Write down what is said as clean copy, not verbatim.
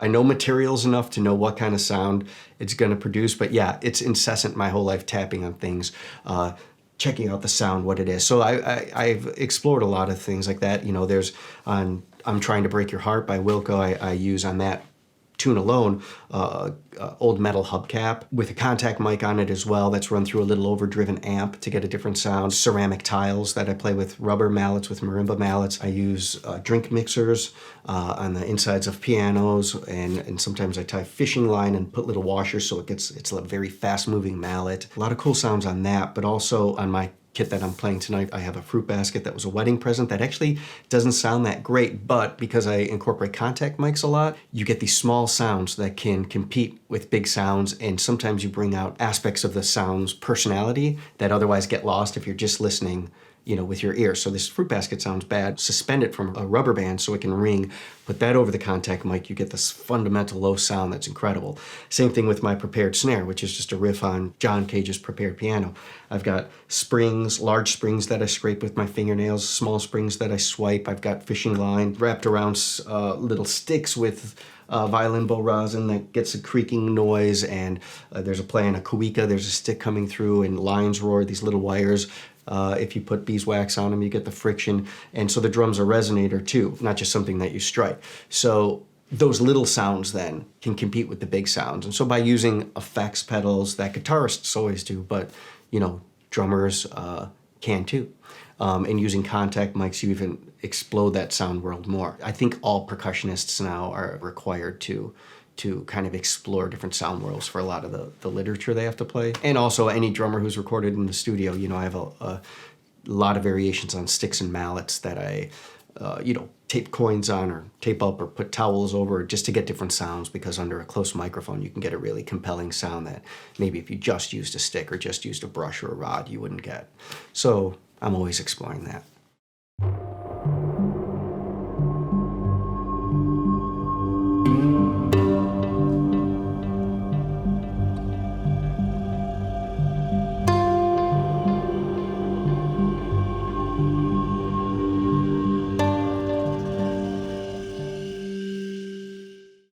I know materials enough to know what kind of sound it's going to produce, but yeah, it's incessant my whole life tapping on things, checking out the sound, what it is. So I've explored a lot of things like that. You know, there's on I'm Trying to Break Your Heart by Wilco. I use on that tune alone, old metal hubcap with a contact mic on it as well that's run through a little overdriven amp to get a different sound. Ceramic tiles that I play with rubber mallets, with marimba mallets. I use drink mixers on the insides of pianos, and sometimes I tie fishing line and put little washers so it's a very fast moving mallet. A lot of cool sounds on that, but also on my kit that I'm playing tonight, I have a fruit basket that was a wedding present that actually doesn't sound that great, but because I incorporate contact mics a lot, you get these small sounds that can compete with big sounds, and sometimes you bring out aspects of the sound's personality that otherwise get lost if you're just listening, you know, with your ears. So this fruit basket sounds bad. Suspend it from a rubber band so it can ring. Put that over the contact mic, you get this fundamental low sound that's incredible. Same thing with my prepared snare, which is just a riff on John Cage's prepared piano. I've got springs, large springs that I scrape with my fingernails, small springs that I swipe. I've got fishing line wrapped around little sticks with violin bow rosin that gets a creaking noise, and there's a play on a cuica, there's a stick coming through, and lines roar, these little wires. If you put beeswax on them, you get the friction. And so the drum's a resonator too, not just something that you strike. So those little sounds then can compete with the big sounds. And so by using effects pedals that guitarists always do, but you know, drummers can too. And using contact mics, you even explode that sound world more. I think all percussionists now are required to kind of explore different sound worlds for a lot of the literature they have to play. And also any drummer who's recorded in the studio, you know, I have a lot of variations on sticks and mallets that I, you know, tape coins on or tape up or put towels over just to get different sounds, because under a close microphone you can get a really compelling sound that maybe if you just used a stick or just used a brush or a rod you wouldn't get. So I'm always exploring that.